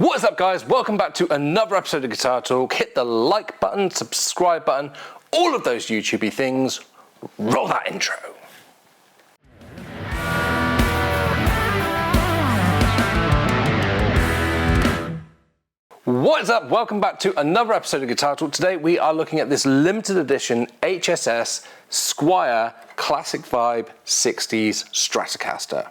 What is up, guys? Welcome back to another episode of Guitar Talk. Hit the like button, subscribe button, all of those YouTubey things. Roll that intro. What is up? Welcome back to another episode of Guitar Talk. Today we are looking at this limited edition HSS Squier Classic Vibe 60s Stratocaster.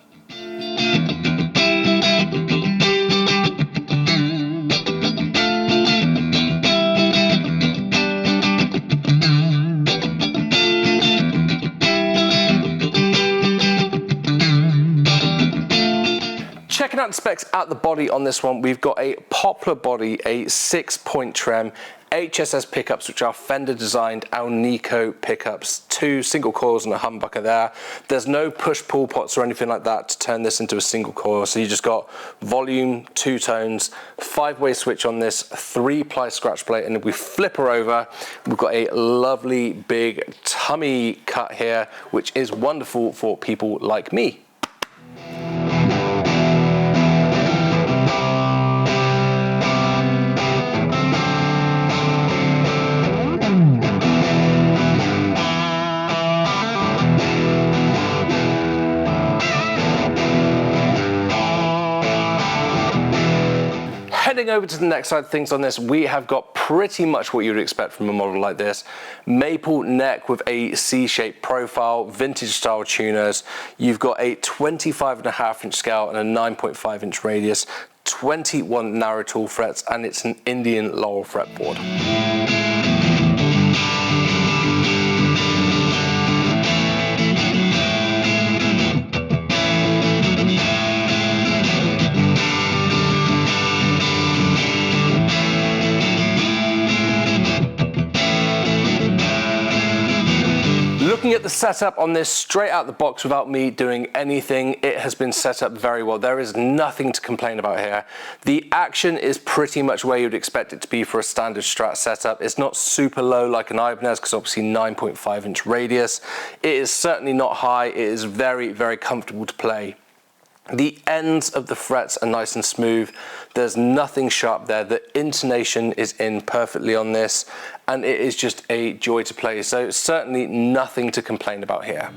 Checking out the specs at the body on this one, we've got a poplar body, a 6-point trem, HSS pickups, which are Fender designed Alnico pickups, 2 single coils and a humbucker there. There's no push-pull pots or anything like that to turn this into a single coil, so you just got volume, 2 tones, 5-way switch on this, 3-ply scratch plate, and if we flip her over, we've got a lovely big tummy cut here, which is wonderful for people like me. Heading over to the next side of things on this, we have got pretty much what you would expect from a model like this. Maple neck with a C-shaped profile, vintage style tuners. You've got a 25.5-inch scale and a 9.5-inch radius, 21 narrow tool frets, and it's an Indian laurel fretboard. Looking at the setup on this straight out the box without me doing anything, it has been set up very well. There is nothing to complain about here. The action is pretty much where you'd expect it to be for a standard Strat setup. It's not super low like an Ibanez because obviously 9.5-inch radius. It is certainly not high. It is very, very comfortable to play. The ends of the frets are nice and smooth. There's nothing sharp there. The intonation is in perfectly on this, and it is just a joy to play. So certainly nothing to complain about here.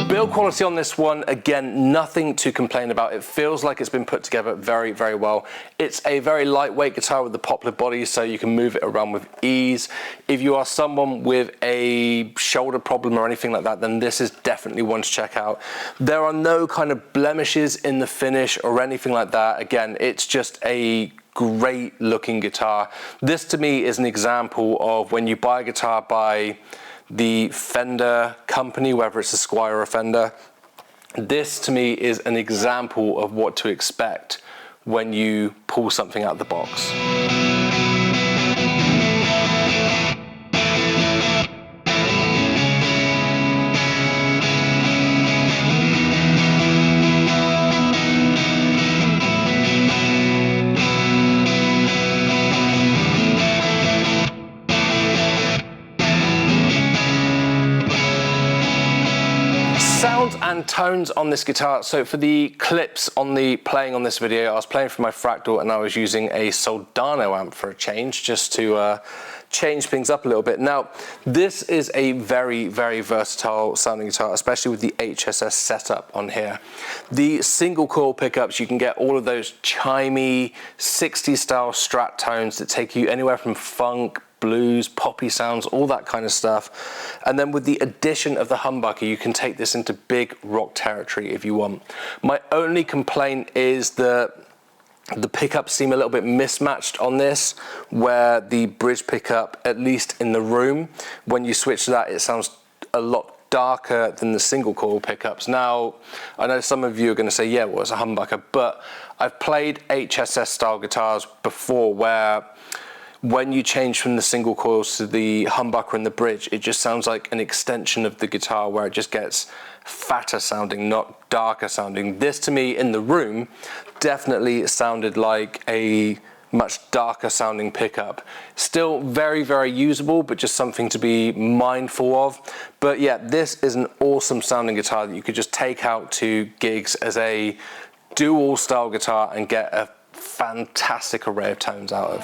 Build quality on this one, again, nothing to complain about. It feels like it's been put together very, very well. It's a very lightweight guitar with the poplar body, so you can move it around with ease. If you are someone with a shoulder problem or anything like that, then this is definitely one to check out. There are no kind of blemishes in the finish or anything like that. Again, it's just a great looking guitar. This to me is an example of when you buy a guitar by the Fender company, whether it's a Squier or a Fender. This to me is an example of what to expect when you pull something out of the box. Sounds and tones on this guitar. So for the clips on the playing on this video, I was playing from my Fractal and I was using a Soldano amp for a change, just to change things up a little bit. Now, this is a very, very versatile sounding guitar, especially with the HSS setup on here. The single coil pickups, you can get all of those chimey 60s style Strat tones that take you anywhere from funk, blues, poppy sounds, all that kind of stuff. And then with the addition of the humbucker, you can take this into big rock territory if you want. My only complaint is that the pickups seem a little bit mismatched on this, where the bridge pickup, at least in the room, when you switch to that, it sounds a lot darker than the single coil pickups. Now, I know some of you are going to say, yeah, well, it's a humbucker, but I've played HSS style guitars before where when you change from the single coils to the humbucker and the bridge, it just sounds like an extension of the guitar where it just gets fatter sounding, not darker sounding. This to me in the room definitely sounded like a much darker sounding pickup. Still very, very usable, but just something to be mindful of. But yeah, this is an awesome sounding guitar that you could just take out to gigs as a dual style guitar and get a fantastic array of tones out of.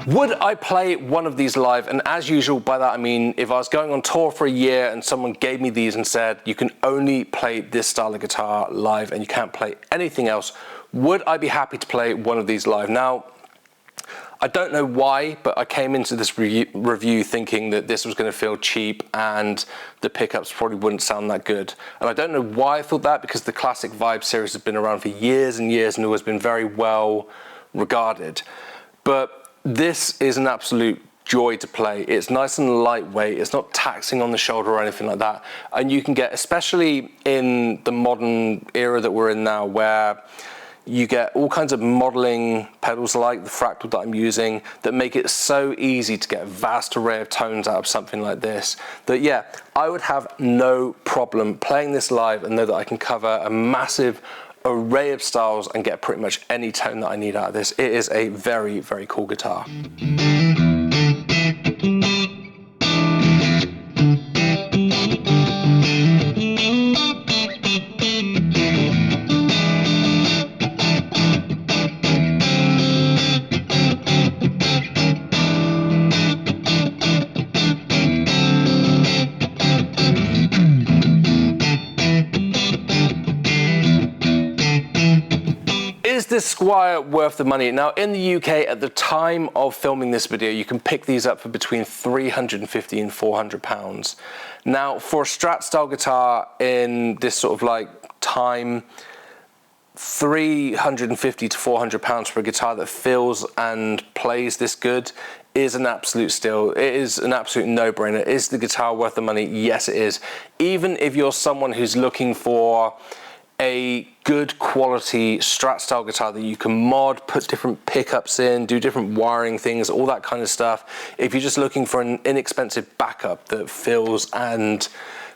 Would I play one of these live? And as usual, by that I mean, if I was going on tour for a year and someone gave me these and said, you can only play this style of guitar live and you can't play anything else, would I be happy to play one of these live? Now, I don't know why, but I came into this review thinking that this was going to feel cheap and the pickups probably wouldn't sound that good. And I don't know why I thought that, because the Classic Vibe series has been around for years and years and always been very well regarded. But this is an absolute joy to play. It's nice and lightweight. It's not taxing on the shoulder or anything like that. And you can get, especially in the modern era that we're in now, where you get all kinds of modeling pedals like the Fractal that I'm using that make it so easy to get a vast array of tones out of something like this, that yeah, I would have no problem playing this live and know that I can cover a massive array of styles and get pretty much any tone that I need out of this. It is a very, very cool guitar. Is this Squier worth the money? Now in the UK at the time of filming this video, you can pick these up for between 350 and 400 pounds. Now for a Strat style guitar in this sort of like time, 350 to 400 pounds for a guitar that feels and plays this good is an absolute steal. It is an absolute no-brainer. Is the guitar worth the money? Yes, it is. Even if you're someone who's looking for a good quality Strat style guitar that you can mod, put different pickups in, do different wiring things, all that kind of stuff. If you're just looking for an inexpensive backup that feels and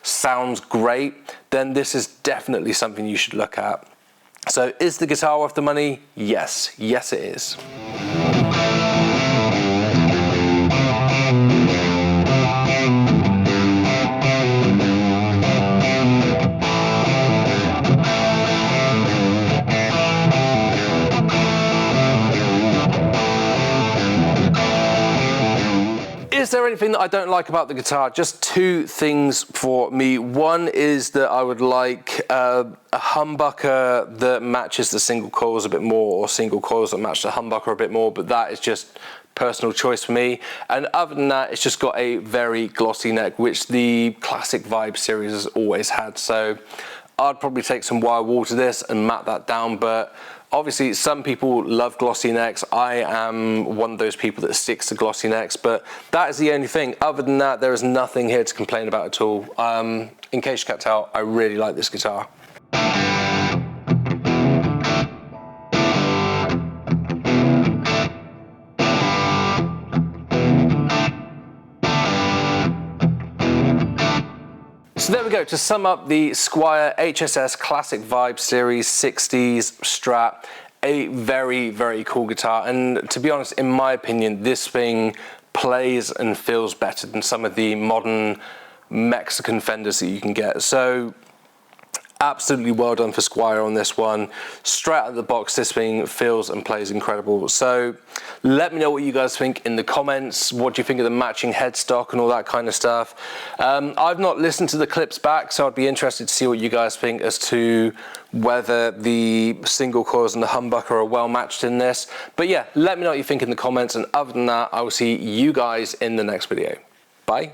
sounds great, then this is definitely something you should look at. So is the guitar worth the money? Yes, yes it is. Is there anything that I don't like about the guitar? Just two things for me. One is that I would like a humbucker that matches the single coils a bit more, or single coils that match the humbucker a bit more, but that is just personal choice for me. And other than that, it's just got a very glossy neck, which the Classic Vibe series has always had. So I'd probably take some wire wool to this and mat that down, but obviously some people love glossy necks. I am one of those people that sticks to glossy necks, but that is the only thing. Other than that, there is nothing here to complain about at all. In case you can't tell, I really like this guitar. So there we go, to sum up the Squier HSS Classic Vibe Series 60s Strat, a very, very cool guitar. And to be honest, in my opinion, this thing plays and feels better than some of the modern Mexican Fenders that you can get. So absolutely well done for Squier on this one. Straight out of the box, this thing feels and plays incredible. So let me know what you guys think in the comments. What do you think of the matching headstock and all that kind of stuff? I've not listened to the clips back, so I'd be interested to see what you guys think as to whether the single coils and the humbucker are well matched in this. But yeah, let me know what you think in the comments, and other than that, I will see you guys in the next video. Bye.